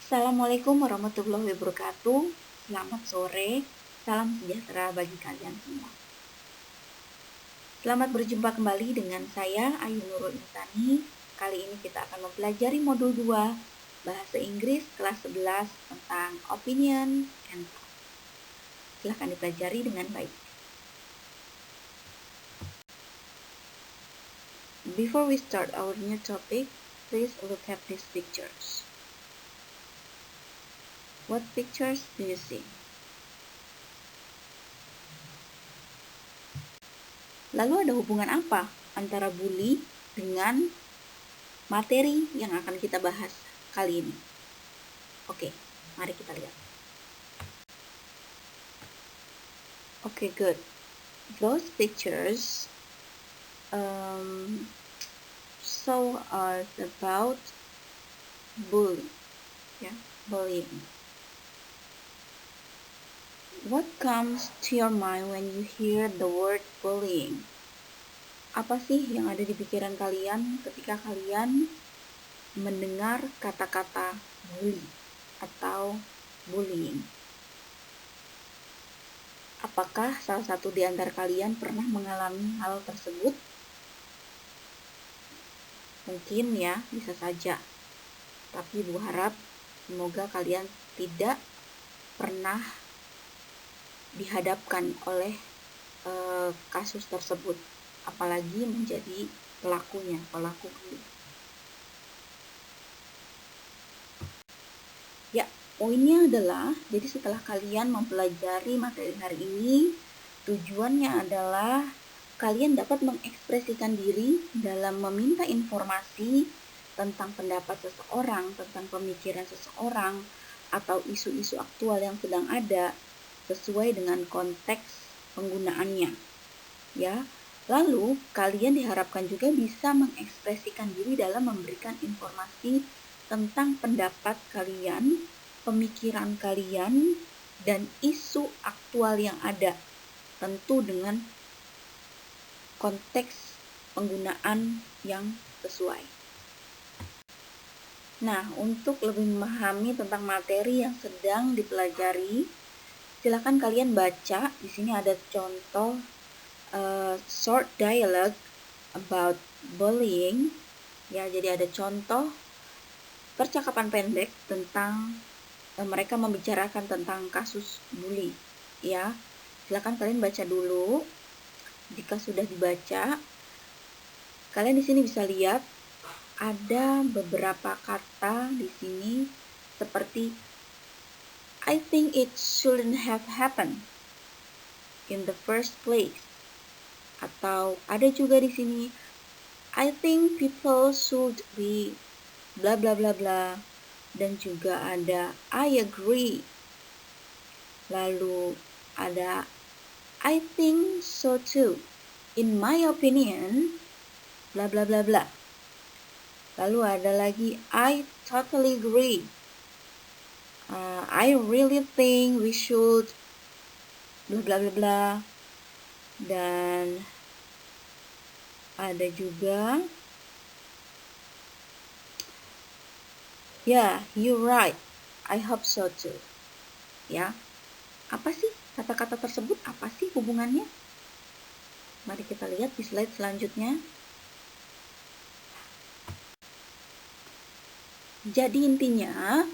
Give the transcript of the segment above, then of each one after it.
Assalamualaikum warahmatullahi wabarakatuh. Selamat sore, salam sejahtera bagi kalian semua. Selamat berjumpa kembali dengan saya Ayu Nurul Insani. Kali ini kita akan mempelajari modul 2 Bahasa Inggris kelas 11 tentang opinion and thought. Silahkan dipelajari dengan baik. Before we start our new topic, please look at these pictures. What pictures do you see? Lalu ada hubungan apa antara bully dengan materi yang akan kita bahas kali ini? Oke, mari kita lihat. Oke, good. Those pictures show us about bullying. Bullying. What comes to your mind when you hear the word bullying? Apa sih yang ada di pikiran kalian ketika kalian mendengar kata-kata bully atau bullying? Apakah salah satu di antara kalian pernah mengalami hal tersebut? Mungkin ya, bisa saja. Tapi Bu harap semoga kalian tidak pernah dihadapkan oleh kasus tersebut, apalagi menjadi pelaku bully. Ya, poinnya adalah, jadi setelah kalian mempelajari materi hari ini, tujuannya adalah kalian dapat mengekspresikan diri dalam meminta informasi tentang pendapat seseorang, tentang pemikiran seseorang, atau isu-isu aktual yang sedang ada, sesuai dengan konteks penggunaannya. Ya, lalu kalian diharapkan juga bisa mengekspresikan diri dalam memberikan informasi tentang pendapat kalian, pemikiran kalian, dan isu aktual yang ada, tentu dengan konteks penggunaan yang sesuai. Nah, untuk lebih memahami tentang materi yang sedang dipelajari, silakan kalian baca. Di sini ada contoh short dialogue about bullying. Ya, jadi ada contoh percakapan pendek tentang mereka membicarakan tentang kasus bully. Ya, silakan kalian baca dulu. Jika sudah dibaca, kalian di sini bisa lihat ada beberapa kata di sini seperti I think it shouldn't have happened in the first place. Atau ada juga di sini I think people should be bla bla bla bla. Dan juga ada I agree. Lalu ada I think so too. In my opinion, bla bla bla bla. Lalu ada lagi I totally agree. I really think we should bla bla bla bla. Dan ada juga yeah, you're right. I hope so too. Ya. Apa sih kata-kata tersebut? Apa sih hubungannya? Mari kita lihat di slide selanjutnya. Jadi intinya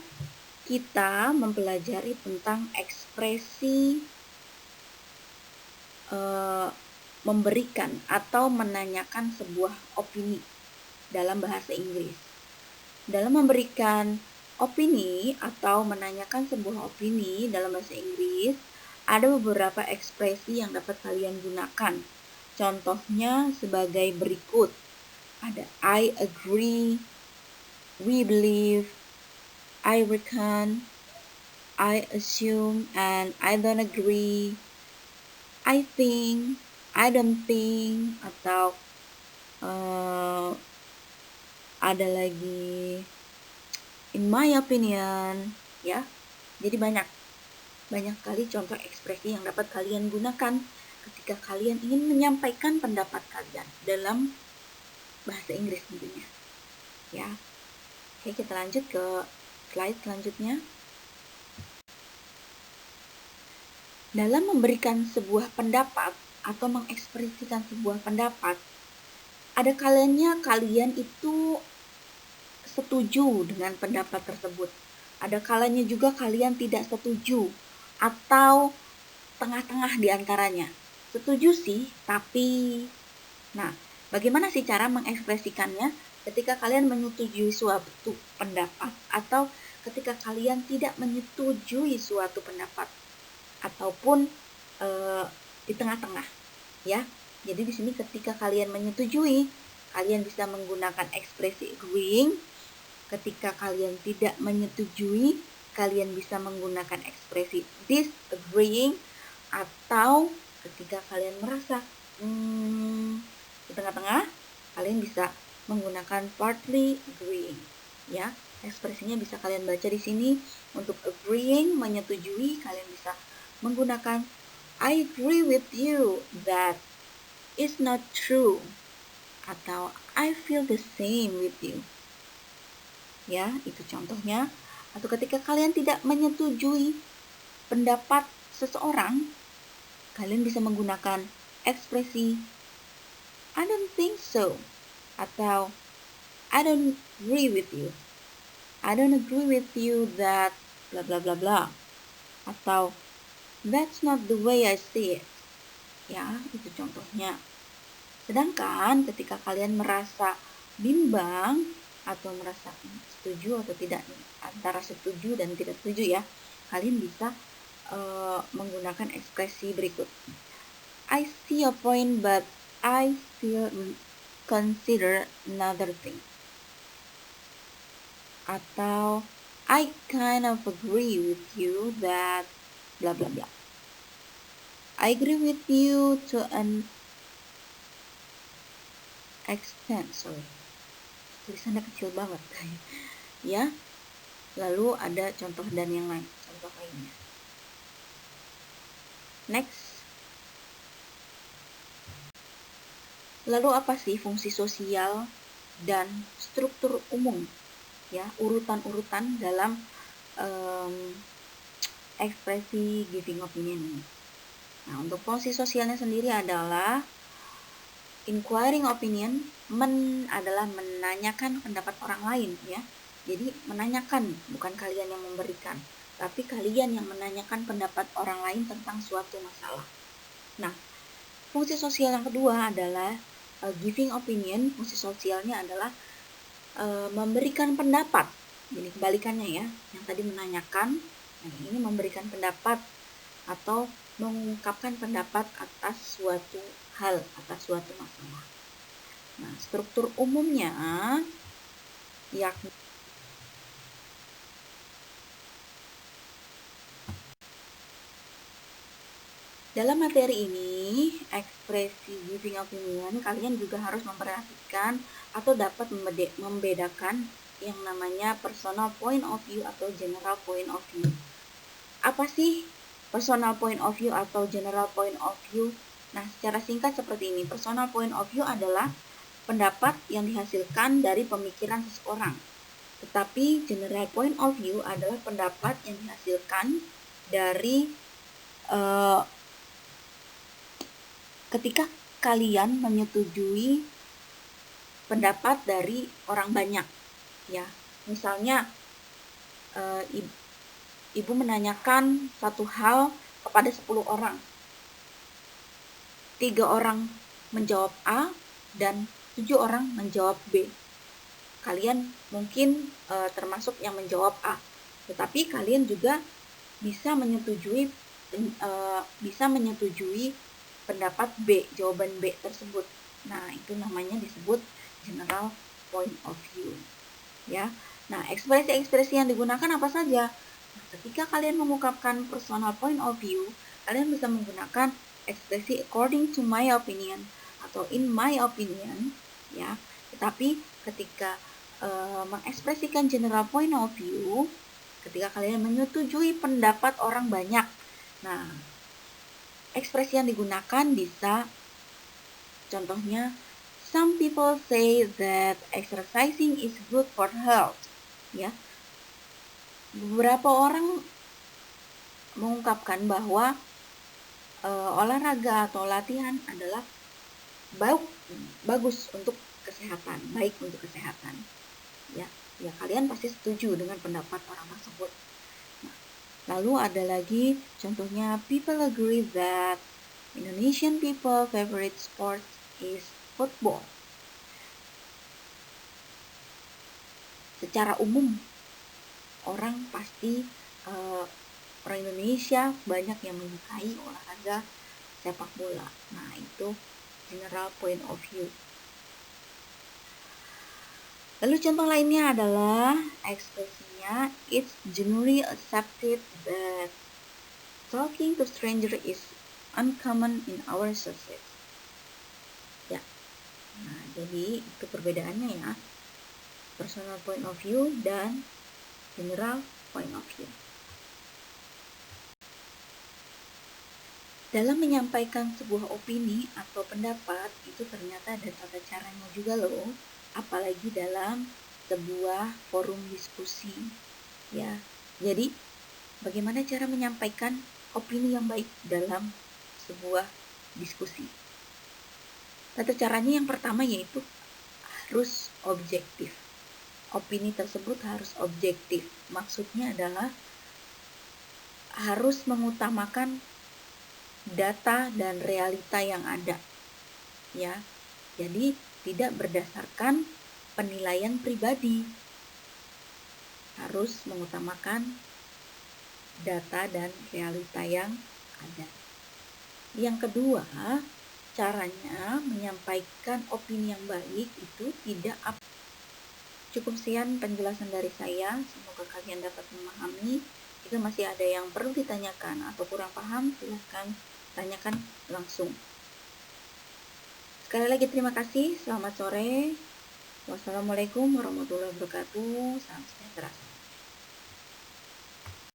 kita mempelajari tentang ekspresi memberikan atau menanyakan sebuah opini dalam bahasa Inggris. Dalam memberikan opini atau menanyakan sebuah opini dalam bahasa Inggris, ada beberapa ekspresi yang dapat kalian gunakan. Contohnya sebagai berikut. Ada I agree, we believe, I reckon, I assume, and I don't agree, I think, I don't think, atau ada lagi in my opinion, ya. Jadi banyak kali contoh ekspresi yang dapat kalian gunakan ketika kalian ingin menyampaikan pendapat kalian dalam bahasa Inggris tentunya. Ya. Oke, kita lanjut ke Slide selanjutnya. Dalam memberikan sebuah pendapat atau mengekspresikan sebuah pendapat, ada kalanya kalian itu setuju dengan pendapat tersebut. Ada kalanya juga kalian tidak setuju atau tengah-tengah di antaranya. Setuju sih, tapi bagaimana sih cara mengekspresikannya ketika kalian menyetujui suatu pendapat atau ketika kalian tidak menyetujui suatu pendapat ataupun di tengah-tengah, ya. Jadi di sini ketika kalian menyetujui, kalian bisa menggunakan ekspresi agreeing. Ketika kalian tidak menyetujui, kalian bisa menggunakan ekspresi disagreeing, atau ketika kalian merasa di tengah-tengah, kalian bisa menggunakan partly agreeing, ya. Ekspresinya bisa kalian baca di sini. Untuk agreeing, menyetujui, kalian bisa menggunakan I agree with you that it's not true, atau I feel the same with you. Ya, itu contohnya. Atau ketika kalian tidak menyetujui pendapat seseorang, kalian bisa menggunakan ekspresi I don't think so, atau I don't agree with you. I don't agree with you that bla bla bla bla, atau that's not the way I see it. Ya, itu contohnya. Sedangkan ketika kalian merasa bimbang atau merasa setuju atau tidak, antara setuju dan tidak setuju, ya, kalian bisa menggunakan ekspresi berikut. I see a point but I still consider another thing. Atau I kind of agree with you that bla bla bla. I agree with you to an extent. Sorry, tulisannya kecil banget. Ya. Lalu ada contoh dan yang lain, contoh lainnya. Next. Lalu apa sih fungsi sosial dan struktur umum? Ya, urutan-urutan dalam ekspresi giving opinion ini. Nah, untuk fungsi sosialnya sendiri adalah inquiring opinion, adalah menanyakan pendapat orang lain, ya. Jadi menanyakan, bukan kalian yang memberikan, tapi kalian yang menanyakan pendapat orang lain tentang suatu masalah. Nah, fungsi sosial yang kedua adalah giving opinion. Fungsi sosialnya adalah memberikan pendapat. Jadi kebalikannya, ya. Yang tadi menanyakan, ini memberikan pendapat atau mengungkapkan pendapat atas suatu hal, atas suatu masalah. Nah, struktur umumnya yakni dalam materi ini, ekspresi giving opinion, kalian juga harus memperhatikan atau dapat membedakan yang namanya personal point of view atau general point of view. Apa sih personal point of view atau general point of view? Nah, secara singkat seperti ini. Personal point of view adalah pendapat yang dihasilkan dari pemikiran seseorang. Tetapi general point of view adalah pendapat yang dihasilkan dari ketika kalian menyetujui pendapat dari orang banyak, ya. Misalnya ibu menanyakan satu hal kepada 10 orang. 3 orang menjawab A dan 7 orang menjawab B. Kalian mungkin termasuk yang menjawab A, tetapi kalian juga bisa menyetujui pendapat B, jawaban B tersebut. Nah, itu namanya disebut general point of view, ya. Nah, ekspresi-ekspresi yang digunakan apa saja? Nah, ketika kalian mengungkapkan personal point of view, kalian bisa menggunakan ekspresi according to my opinion atau in my opinion, ya. Tetapi ketika mengekspresikan general point of view, ketika kalian menyetujui pendapat orang banyak, nah, ekspresi yang digunakan bisa, contohnya, some people say that exercising is good for health, ya. Beberapa orang mengungkapkan bahwa olahraga atau latihan adalah bagus untuk kesehatan, baik untuk kesehatan. Ya, ya kalian pasti setuju dengan pendapat orang tersebut. Nah, lalu ada lagi contohnya, people agree that Indonesian people favorite sport is football. Secara umum orang pasti orang Indonesia banyak yang menyukai olahraga sepak bola. Nah, itu general point of view. Lalu contoh lainnya adalah ekspresinya, it's generally accepted that talking to stranger is uncommon in our society. Ya, nah jadi itu perbedaannya ya, personal point of view dan general point of view. Dalam menyampaikan sebuah opini atau pendapat itu ternyata ada tata caranya juga loh, apalagi dalam sebuah forum diskusi ya. Jadi bagaimana cara menyampaikan opini yang baik dalam sebuah diskusi? Tata caranya yang pertama yaitu harus objektif. Opini tersebut harus objektif. Maksudnya adalah harus mengutamakan data dan realita yang ada. Ya. Jadi tidak berdasarkan penilaian pribadi. Harus mengutamakan data dan realita yang ada. Yang kedua, caranya menyampaikan opini yang baik itu tidak Cukup sekian penjelasan dari saya, semoga kalian dapat memahami. Jika masih ada yang perlu ditanyakan atau kurang paham, silahkan tanyakan langsung. Sekali lagi terima kasih, selamat sore. Wassalamualaikum warahmatullahi wabarakatuh. Salam sejahtera.